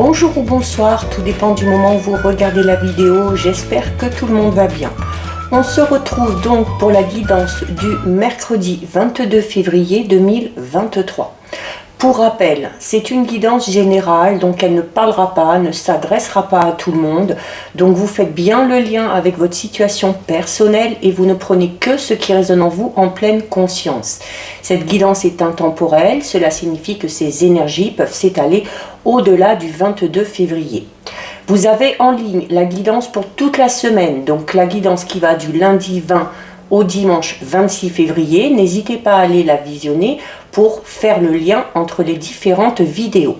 Bonjour ou bonsoir, tout dépend du moment où vous regardez la vidéo, j'espère que tout le monde va bien. On se retrouve donc pour la guidance du mercredi 22 février 2023. Pour rappel, c'est une guidance générale, donc elle ne parlera pas, ne s'adressera pas à tout le monde. Donc vous faites bien le lien avec votre situation personnelle et vous ne prenez que ce qui résonne en vous en pleine conscience. Cette guidance est intemporelle, cela signifie que ces énergies peuvent s'étaler au-delà du 22 février. Vous avez en ligne la guidance pour toute la semaine, donc la guidance qui va du lundi 20 au dimanche 26 février. N'hésitez pas à aller la visionner pour faire le lien entre les différentes vidéos.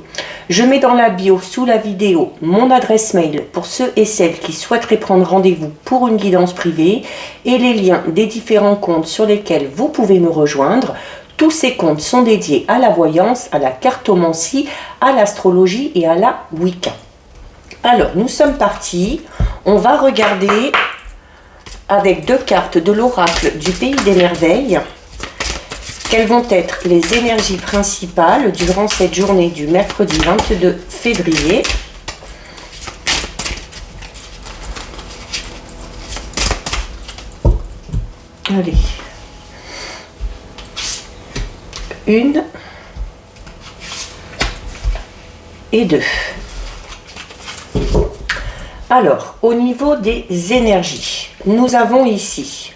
Je mets dans la bio sous la vidéo mon adresse mail pour ceux et celles qui souhaiteraient prendre rendez-vous pour une guidance privée et les liens des différents comptes sur lesquels vous pouvez me rejoindre. Tous ces comptes sont dédiés à la voyance, à la cartomancie, à l'astrologie et à la Wicca. Alors, nous sommes partis. On va regarder avec deux cartes de l'oracle du Pays des Merveilles quelles vont être les énergies principales durant cette journée du mercredi 22 février. Allez. Une et deux. Alors, au niveau des énergies, nous avons ici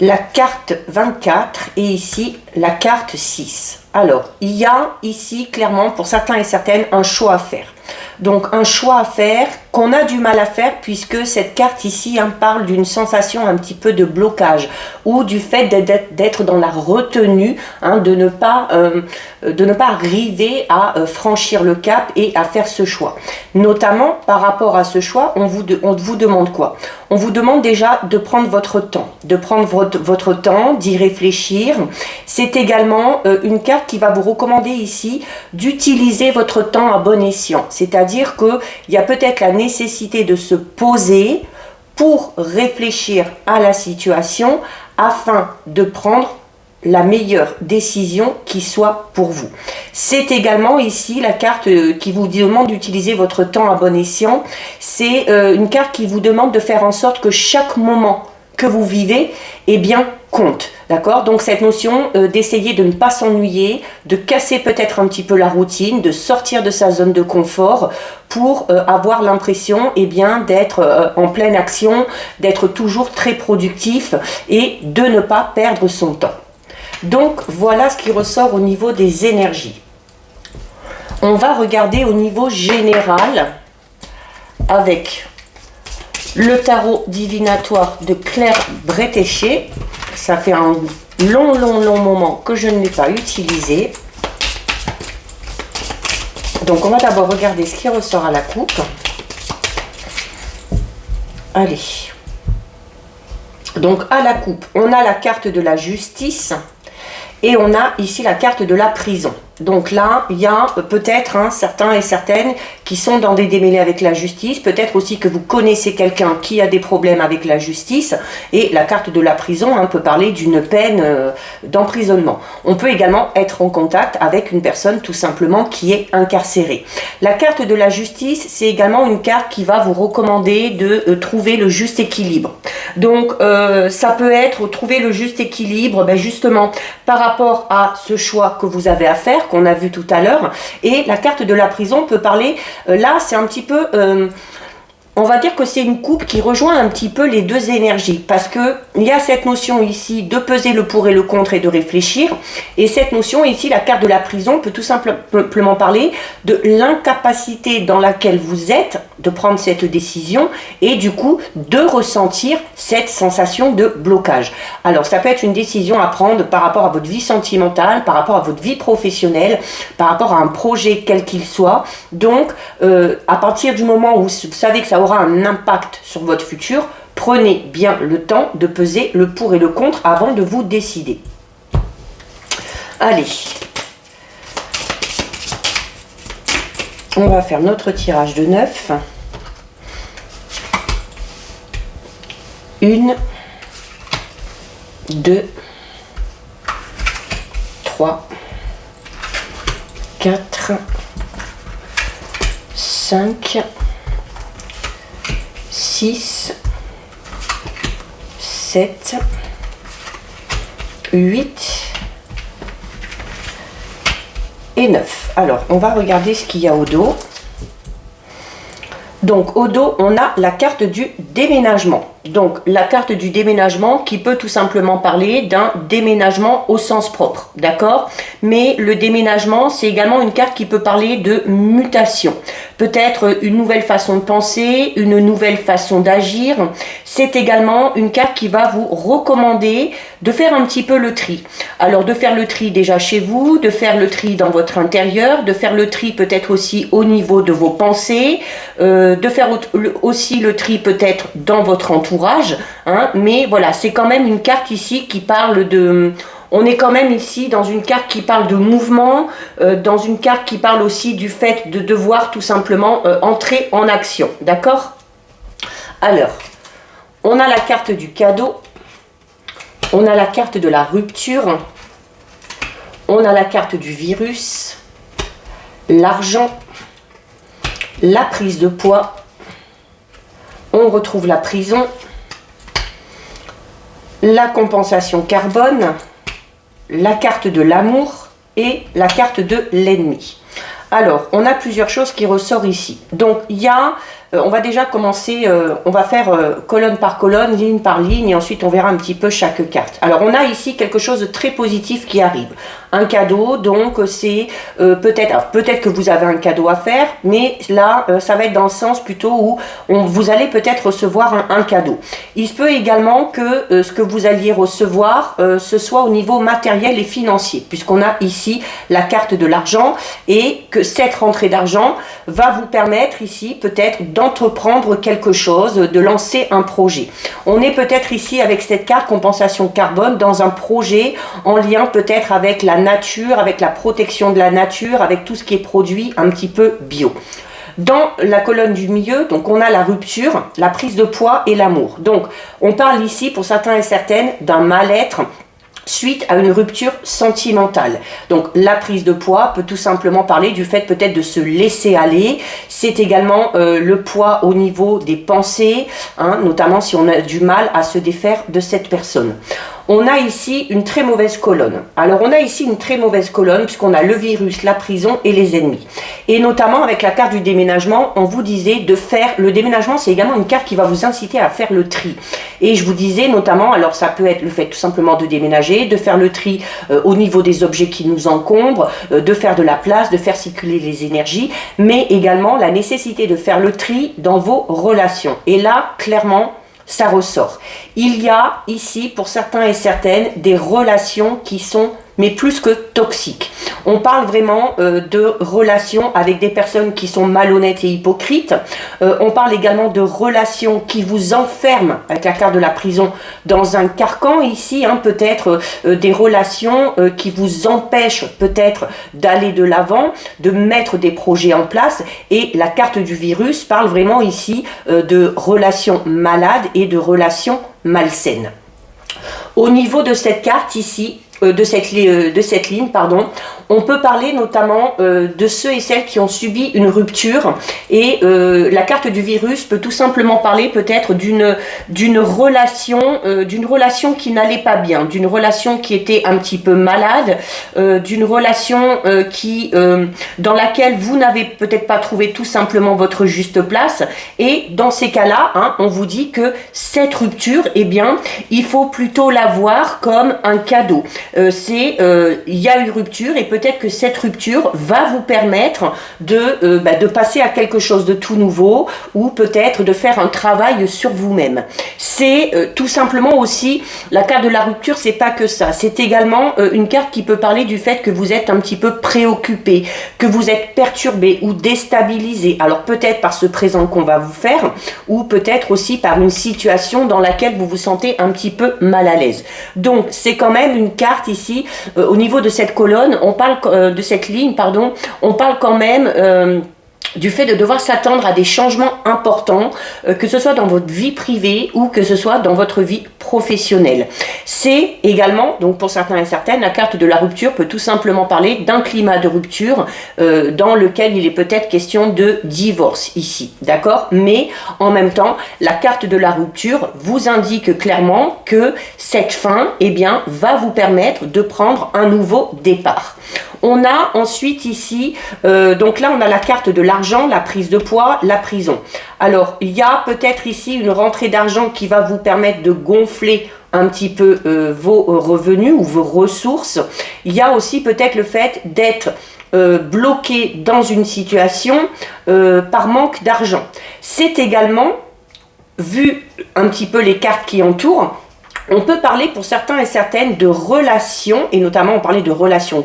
la carte 24 et ici la carte 6. Alors, il y a ici clairement pour certains et certaines un choix à faire. Donc, un choix à faire qu'on a du mal à faire puisque cette carte ici parle d'une sensation un petit peu de blocage ou du fait d'être dans la retenue, de ne pas arriver à franchir le cap et à faire ce choix. Notamment par rapport à ce choix, on vous demande quoi? On vous demande déjà de prendre votre temps, d'y réfléchir. C'est également une carte qui va vous recommander ici d'utiliser votre temps à bon escient. C'est-à-dire qu'il y a peut-être la nécessité de se poser pour réfléchir à la situation afin de prendre la meilleure décision qui soit pour vous. C'est également ici la carte qui vous demande d'utiliser votre temps à bon escient. C'est une carte qui vous demande de faire en sorte que chaque moment que vous vivez, compte. D'accord? Donc cette notion d'essayer de ne pas s'ennuyer, de casser peut-être un petit peu la routine, de sortir de sa zone de confort pour avoir l'impression d'être en pleine action, d'être toujours très productif et de ne pas perdre son temps. Donc voilà ce qui ressort au niveau des énergies. On va regarder au niveau général avec le tarot divinatoire de Claire Bretéché. Ça fait un long moment que je ne l'ai pas utilisé. Donc on va d'abord regarder ce qui ressort à la coupe. Allez. Donc à la coupe, on a la carte de la justice et on a ici la carte de la prison. Donc là, il y a peut-être certains et certaines qui sont dans des démêlés avec la justice. Peut-être aussi que vous connaissez quelqu'un qui a des problèmes avec la justice. Et la carte de la prison peut parler d'une peine d'emprisonnement. On peut également être en contact avec une personne tout simplement qui est incarcérée. La carte de la justice, c'est également une carte qui va vous recommander de trouver le juste équilibre. Donc ça peut être trouver le juste équilibre justement par rapport à ce choix que vous avez à faire, qu'on a vu tout à l'heure. Et la carte de la prison peut parler, là c'est un petit peu, on va dire que c'est une coupe qui rejoint un petit peu les deux énergies, parce que il y a cette notion ici de peser le pour et le contre et de réfléchir, et cette notion ici, la carte de la prison peut tout simplement parler de l'incapacité dans laquelle vous êtes de prendre cette décision et du coup de ressentir cette sensation de blocage. Alors ça peut être une décision à prendre par rapport à votre vie sentimentale, par rapport à votre vie professionnelle, par rapport à un projet quel qu'il soit. Donc à partir du moment où vous savez que ça aura un impact sur votre futur, prenez bien le temps de peser le pour et le contre avant de vous décider. Allez, on va faire notre tirage de 9. 1, 2, 3, 4, 5, 6, 7, 8 et 9. Alors, on va regarder ce qu'il y a au dos. Donc, au dos, on a la carte du déménagement. Donc, la carte du déménagement qui peut tout simplement parler d'un déménagement au sens propre, d'accord? Mais le déménagement, c'est également une carte qui peut parler de mutation. Peut-être une nouvelle façon de penser, une nouvelle façon d'agir. C'est également une carte qui va vous recommander de faire un petit peu le tri. Alors, de faire le tri déjà chez vous, de faire le tri dans votre intérieur, de faire le tri peut-être aussi au niveau de vos pensées, de faire aussi le tri peut-être dans votre entourage, hein, mais voilà, c'est quand même une carte ici qui parle de... On est quand même ici dans une carte qui parle de mouvement, dans une carte qui parle aussi du fait de devoir tout simplement entrer en action, d'accord? Alors, on a la carte du cadeau, on a la carte de la rupture, on a la carte du virus, l'argent, la prise de poids, on retrouve la prison, la compensation carbone, la carte de l'amour et la carte de l'ennemi. Alors, on a plusieurs choses qui ressortent ici. Donc, il y a, on va déjà commencer, on va faire colonne par colonne, ligne par ligne, et ensuite on verra un petit peu chaque carte. Alors, on a ici quelque chose de très positif qui arrive. Un cadeau, donc c'est peut-être que vous avez un cadeau à faire, mais là, ça va être dans le sens plutôt où vous allez peut-être recevoir un cadeau. Il se peut également que ce que vous alliez recevoir, ce soit au niveau matériel et financier, puisqu'on a ici la carte de l'argent, et que cette rentrée d'argent va vous permettre ici peut-être d'entreprendre quelque chose, de lancer un projet. On est peut-être ici avec cette carte compensation carbone dans un projet en lien peut-être avec la nature, avec la protection de la nature, avec tout ce qui est produit un petit peu bio. Dans la colonne du milieu, donc on a la rupture, la prise de poids et l'amour. Donc on parle ici pour certains et certaines d'un mal-être suite à une rupture sentimentale. Donc la prise de poids peut tout simplement parler du fait peut-être de se laisser aller. C'est également le poids au niveau des pensées, hein, notamment si on a du mal à se défaire de cette personne. On a ici une très mauvaise colonne. Alors on a ici une très mauvaise colonne puisqu'on a le virus, la prison et les ennemis. Et notamment avec la carte du déménagement, on vous disait de faire... Le déménagement, c'est également une carte qui va vous inciter à faire le tri. Et je vous disais notamment, alors ça peut être le fait tout simplement de déménager, de faire le tri au niveau des objets qui nous encombrent, de faire de la place, de faire circuler les énergies, mais également la nécessité de faire le tri dans vos relations. Et là, clairement, ça ressort. Il y a ici, pour certains et certaines, des relations qui sont, mais plus que toxiques. On parle vraiment de relations avec des personnes qui sont malhonnêtes et hypocrites. On parle également de relations qui vous enferment, avec la carte de la prison, dans un carcan ici, hein, peut-être des relations qui vous empêchent peut-être d'aller de l'avant, de mettre des projets en place. Et la carte du virus parle vraiment ici de relations malades et de relations malsaines. Au niveau de cette carte ici, de cette ligne, pardon, on peut parler notamment de ceux et celles qui ont subi une rupture, et la carte du virus peut tout simplement parler peut-être d'une relation qui n'allait pas bien, d'une relation qui était un petit peu malade, d'une relation dans laquelle vous n'avez peut-être pas trouvé tout simplement votre juste place. Et dans ces cas-là, hein, on vous dit que cette rupture, eh bien, il faut plutôt la voir comme un cadeau. Il y a eu rupture, et peut-être que cette rupture va vous permettre de passer à quelque chose de tout nouveau, ou peut-être de faire un travail sur vous-même. C'est tout simplement aussi, la carte de la rupture, c'est pas que ça, c'est également une carte qui peut parler du fait que vous êtes un petit peu préoccupé, que vous êtes perturbé ou déstabilisé, alors peut-être par ce présent qu'on va vous faire, ou peut-être aussi par une situation dans laquelle vous vous sentez un petit peu mal à l'aise. Donc c'est quand même une carte ici, au niveau de cette colonne, on parle de cette ligne, pardon, on parle quand même du fait de devoir s'attendre à des changements importants, que ce soit dans votre vie privée ou que ce soit dans votre vie professionnelle. C'est également, donc pour certains et certaines, la carte de la rupture peut tout simplement parler d'un climat de rupture dans lequel il est peut-être question de divorce ici, d'accord? Mais en même temps, la carte de la rupture vous indique clairement que cette fin, eh bien, va vous permettre de prendre un nouveau départ. On a ensuite ici, donc là on a la carte de l'argent, la prise de poids, la prison. Alors il y a peut-être ici une rentrée d'argent qui va vous permettre de gonfler un petit peu vos revenus ou vos ressources. Il y a aussi peut-être le fait d'être bloqué dans une situation par manque d'argent. C'est également, vu un petit peu les cartes qui entourent, on peut parler pour certains et certaines de relations, et notamment on parlait de relations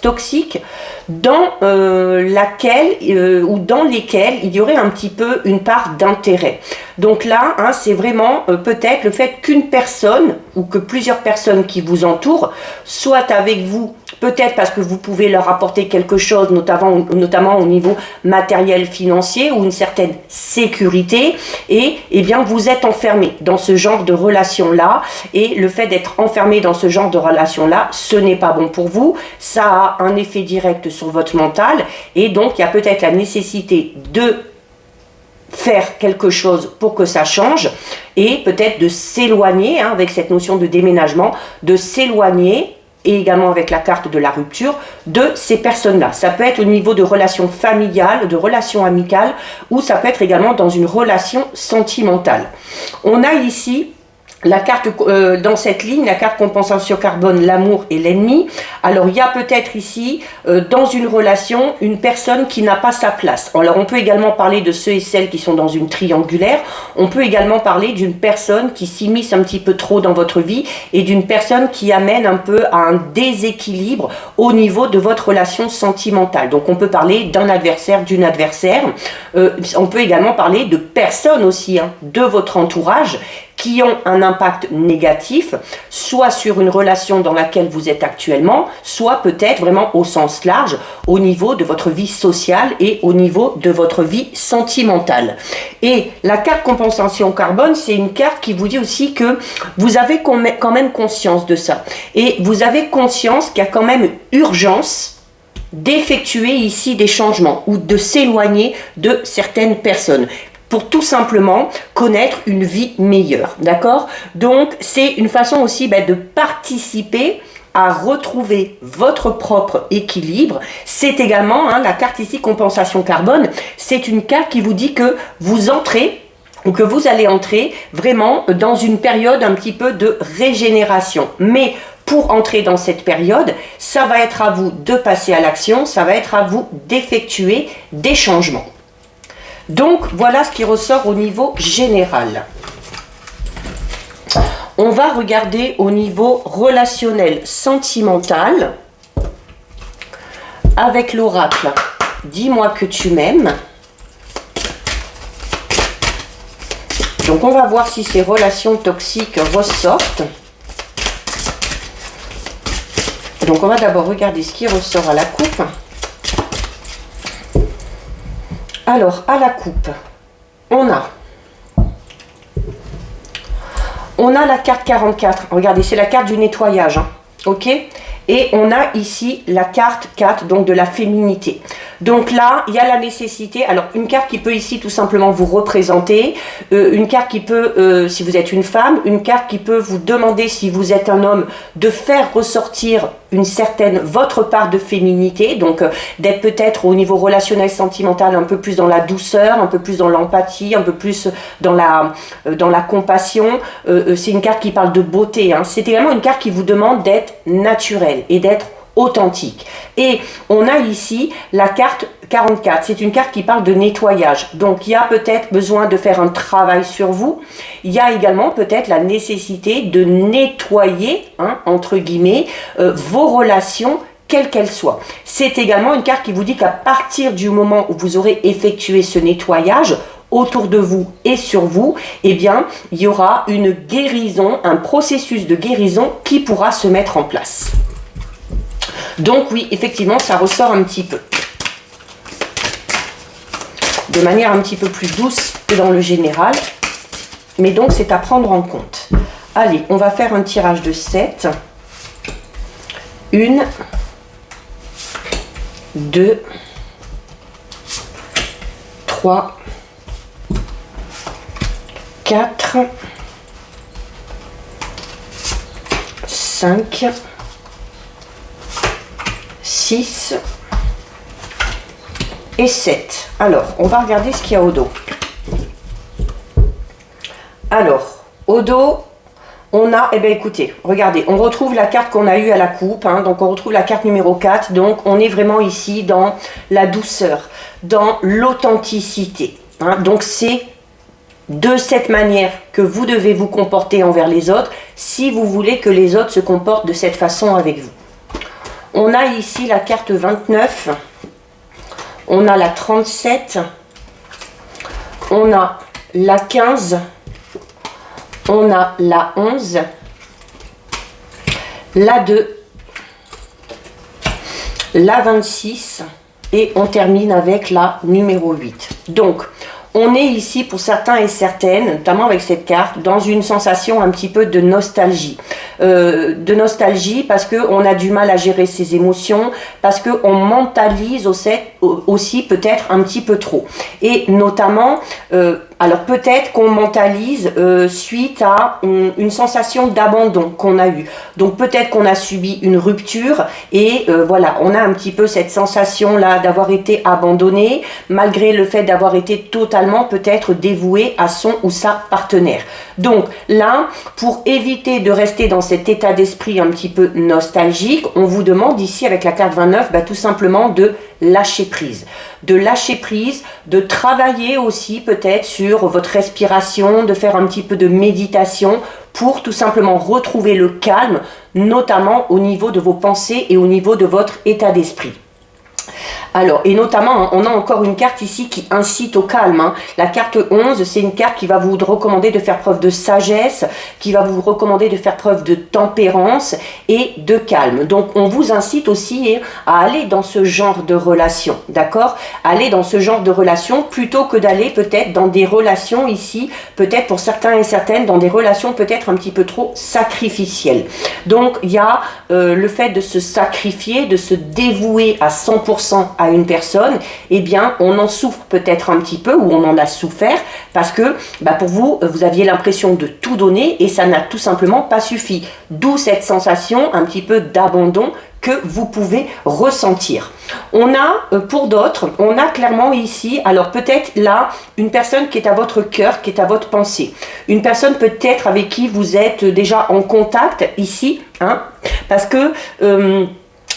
toxiques, dans laquelle ou dans lesquelles il y aurait un petit peu une part d'intérêt. Donc là, hein, c'est vraiment peut-être le fait qu'une personne ou que plusieurs personnes qui vous entourent soient avec vous, peut-être parce que vous pouvez leur apporter quelque chose, notamment au niveau matériel, financier, ou une certaine sécurité, et eh bien vous êtes enfermé dans ce genre de relation-là, et le fait d'être enfermé dans ce genre de relation-là, ce n'est pas bon pour vous, ça a un effet direct sur votre mental, et donc il y a peut-être la nécessité de faire quelque chose pour que ça change, et peut-être de s'éloigner, hein, avec cette notion de déménagement, de s'éloigner, et également avec la carte de la rupture, de ces personnes-là. Ça peut être au niveau de relations familiales, de relations amicales, ou ça peut être également dans une relation sentimentale. On a ici la carte, dans cette ligne, la carte compensation carbone, l'amour et l'ennemi. Alors il y a peut-être ici, dans une relation, une personne qui n'a pas sa place. Alors on peut également parler de ceux et celles qui sont dans une triangulaire. On peut également parler d'une personne qui s'immisce un petit peu trop dans votre vie, et d'une personne qui amène un peu à un déséquilibre au niveau de votre relation sentimentale. Donc on peut parler d'un adversaire, d'une adversaire. On peut également parler de personnes aussi, hein, de votre entourage, qui ont un impact négatif, soit sur une relation dans laquelle vous êtes actuellement, soit peut-être vraiment au sens large, au niveau de votre vie sociale et au niveau de votre vie sentimentale. Et la carte compensation carbone, c'est une carte qui vous dit aussi que vous avez quand même conscience de ça. Et vous avez conscience qu'il y a quand même urgence d'effectuer ici des changements ou de s'éloigner de certaines personnes, pour tout simplement connaître une vie meilleure, d'accord? Donc, c'est une façon aussi de participer à retrouver votre propre équilibre. C'est également, hein, la carte ici, compensation carbone, c'est une carte qui vous dit que vous entrez, ou que vous allez entrer vraiment dans une période un petit peu de régénération. Mais pour entrer dans cette période, ça va être à vous de passer à l'action, ça va être à vous d'effectuer des changements. Donc, voilà ce qui ressort au niveau général. On va regarder au niveau relationnel, sentimental, avec l'oracle « Dis-moi que tu m'aimes ». Donc, on va voir si ces relations toxiques ressortent. Donc, on va d'abord regarder ce qui ressort à la coupe. Alors, à la coupe, on a la carte 44. Regardez, c'est la carte du nettoyage, hein, ok? Et on a ici la carte 4, donc de la féminité. Donc là, il y a la nécessité, alors une carte qui peut ici tout simplement vous représenter, une carte qui peut, si vous êtes une femme, une carte qui peut vous demander, si vous êtes un homme, de faire ressortir votre part de féminité, donc d'être peut-être au niveau relationnel, sentimental, un peu plus dans la douceur, un peu plus dans l'empathie, un peu plus dans la compassion. C'est une carte qui parle de beauté, hein. C'est également une carte qui vous demande d'être naturel et d'être authentique. Et on a ici la carte 44, c'est une carte qui parle de nettoyage. Donc il y a peut-être besoin de faire un travail sur vous. Il y a également peut-être la nécessité de nettoyer, hein, entre guillemets, vos relations, quelles qu'elles soient. C'est également une carte qui vous dit qu'à partir du moment où vous aurez effectué ce nettoyage autour de vous et sur vous, eh bien, il y aura une guérison, un processus de guérison qui pourra se mettre en place. Donc oui, effectivement, ça ressort un petit peu. de manière un petit peu plus douce que dans le général. Mais donc, c'est à prendre en compte. Allez, on va faire un tirage de 7. 1, 2, 3, 4, 5, 6 et 7. Alors, on va regarder ce qu'il y a au dos. Alors, au dos, on a, eh bien écoutez, regardez, on retrouve la carte qu'on a eue à la coupe, hein, donc on retrouve la carte numéro 4, donc on est vraiment ici dans la douceur, dans l'authenticité. Hein, donc c'est de cette manière que vous devez vous comporter envers les autres, si vous voulez que les autres se comportent de cette façon avec vous. On a ici la carte 29, on a la 37, on a la 15, on a la 11, la 2, la 26 et on termine avec la numéro 8. Donc, on est ici pour certains et certaines, notamment avec cette carte, dans une sensation un petit peu de nostalgie. Parce qu'on a du mal à gérer ses émotions, parce qu'on mentalise aussi peut-être un petit peu trop. Et notamment, alors peut-être qu'on mentalise suite à une sensation d'abandon qu'on a eue. Donc peut-être qu'on a subi une rupture et voilà, on a un petit peu cette sensation-là d'avoir été abandonné, malgré le fait d'avoir été totalement peut-être dévoué à son ou sa partenaire. Donc là, pour éviter de rester dans cet état d'esprit un petit peu nostalgique, on vous demande ici avec la carte 29, tout simplement de lâcher prise. De lâcher prise, de travailler aussi peut-être sur votre respiration, de faire un petit peu de méditation pour tout simplement retrouver le calme, notamment au niveau de vos pensées et au niveau de votre état d'esprit. Alors, et notamment, on a encore une carte ici qui incite au calme. Hein. La carte 11, c'est une carte qui va vous recommander de faire preuve de sagesse, qui va vous recommander de faire preuve de tempérance et de calme. Donc, on vous incite aussi à aller dans ce genre de relation, d'accord? Aller dans ce genre de relation plutôt que d'aller peut-être dans des relations ici, peut-être pour certains et certaines, dans des relations peut-être un petit peu trop sacrificielles. Donc, il y a le fait de se sacrifier, de se dévouer à 100% à une personne, eh bien on en souffre peut-être un petit peu ou on en a souffert parce que pour vous, vous aviez l'impression de tout donner et ça n'a tout simplement pas suffi. D'où cette sensation un petit peu d'abandon que vous pouvez ressentir. On a, pour d'autres, on a clairement ici, alors peut-être là, une personne qui est à votre cœur, qui est à votre pensée. Une personne peut-être avec qui vous êtes déjà en contact ici, hein, parce que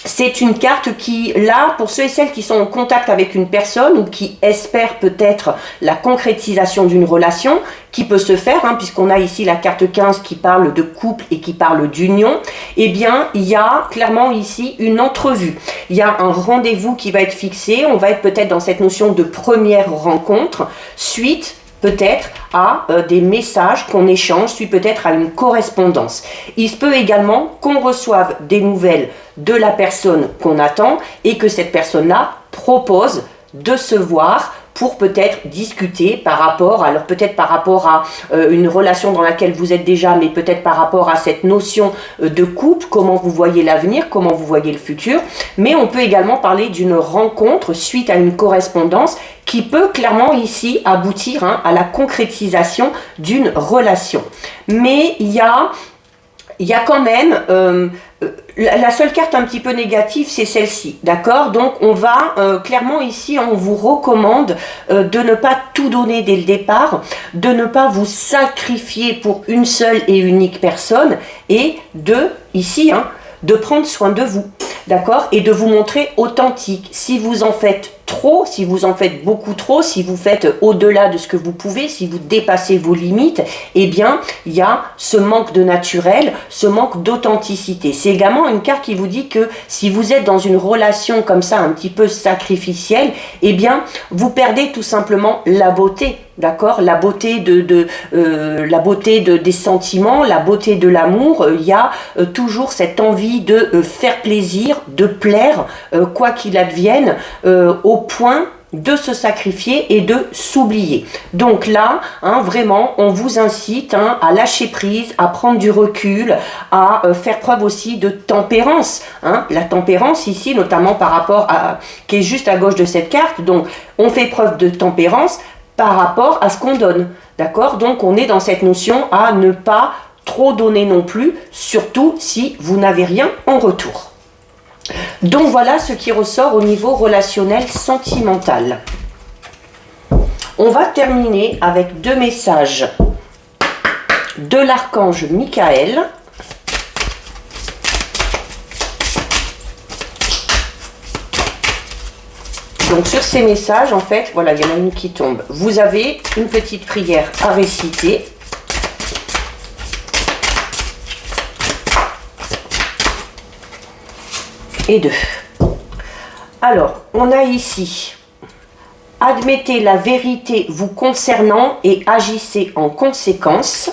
c'est une carte qui, là, pour ceux et celles qui sont en contact avec une personne ou qui espèrent peut-être la concrétisation d'une relation, qui peut se faire, hein, puisqu'on a ici la carte 15 qui parle de couple et qui parle d'union, eh bien, il y a clairement ici une entrevue. Il y a un rendez-vous qui va être fixé, on va être peut-être dans cette notion de première rencontre, suite peut-être à des messages qu'on échange, suite peut-être à une correspondance. Il se peut également qu'on reçoive des nouvelles de la personne qu'on attend et que cette personne-là propose de se voir pour peut-être discuter par rapport, alors peut-être par rapport à une relation dans laquelle vous êtes déjà, mais peut-être par rapport à cette notion de couple, comment vous voyez l'avenir, comment vous voyez le futur, mais on peut également parler d'une rencontre suite à une correspondance qui peut clairement ici aboutir à la concrétisation d'une relation. Mais il y a quand même la seule carte un petit peu négative, c'est celle-ci, d'accord? Donc on va clairement ici, on vous recommande de ne pas tout donner dès le départ, de ne pas vous sacrifier pour une seule et unique personne et de prendre soin de vous, d'accord? Et de vous montrer authentique. Si vous en faites trop, si vous en faites beaucoup trop, si vous faites au-delà de ce que vous pouvez, si vous dépassez vos limites, eh bien, il y a ce manque de naturel, ce manque d'authenticité. C'est également une carte qui vous dit que si vous êtes dans une relation comme ça, un petit peu sacrificielle, eh bien, vous perdez tout simplement la beauté. D'accord, la beauté des sentiments, la beauté de l'amour. Il y a toujours cette envie de faire plaisir, de plaire, quoi qu'il advienne, au point de se sacrifier et de s'oublier. Donc là, vraiment, on vous incite à lâcher prise, à prendre du recul, à faire preuve aussi de tempérance. La tempérance ici, notamment par rapport à, qui est juste à gauche de cette carte, donc on fait preuve de tempérance par rapport à ce qu'on donne. D'accord? Donc on est dans cette notion à ne pas trop donner non plus, surtout si vous n'avez rien en retour. Donc voilà ce qui ressort au niveau relationnel sentimental. On va terminer avec 2 messages de l'archange Michael. Donc sur ces messages, en fait, voilà, il y en a une qui tombe. Vous avez une petite prière à réciter. Et 2. Alors, on a ici, admettez la vérité vous concernant et agissez en conséquence.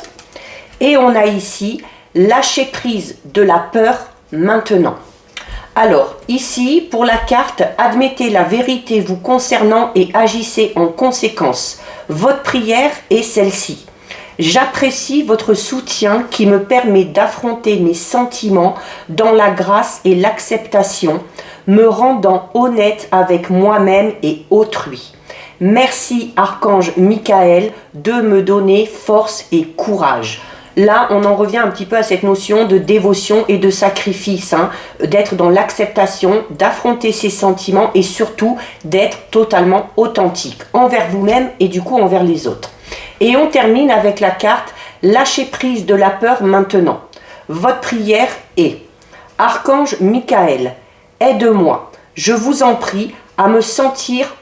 Et on a ici, lâchez prise de la peur maintenant. Alors, ici, pour la carte, admettez la vérité vous concernant et agissez en conséquence. Votre prière est celle-ci. J'apprécie votre soutien qui me permet d'affronter mes sentiments dans la grâce et l'acceptation, me rendant honnête avec moi-même et autrui. Merci, Archange Michael, de me donner force et courage. Là, on en revient un petit peu à cette notion de dévotion et de sacrifice, d'être dans l'acceptation, d'affronter ses sentiments et surtout d'être totalement authentique envers vous-même et du coup envers les autres. Et on termine avec la carte « Lâchez prise de la peur maintenant ». Votre prière est « Archange Michael, aide-moi, je vous en prie, à me sentir...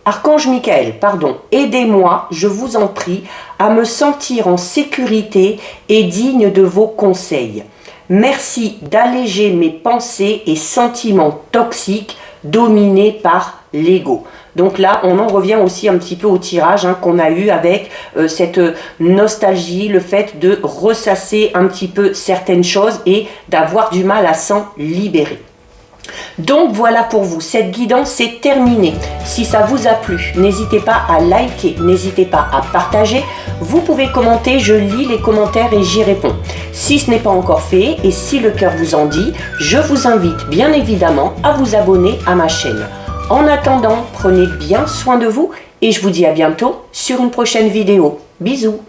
Archange Michael, pardon, aidez-moi, je vous en prie, à me sentir en sécurité et digne de vos conseils. Merci d'alléger mes pensées et sentiments toxiques dominés par l'ego. » Donc là, on en revient aussi un petit peu au tirage qu'on a eu avec cette nostalgie, le fait de ressasser un petit peu certaines choses et d'avoir du mal à s'en libérer. Donc voilà pour vous, cette guidance est terminée. Si ça vous a plu, n'hésitez pas à liker, n'hésitez pas à partager. Vous pouvez commenter, je lis les commentaires et j'y réponds. Si ce n'est pas encore fait et si le cœur vous en dit, je vous invite bien évidemment à vous abonner à ma chaîne. En attendant, prenez bien soin de vous et je vous dis à bientôt sur une prochaine vidéo. Bisous!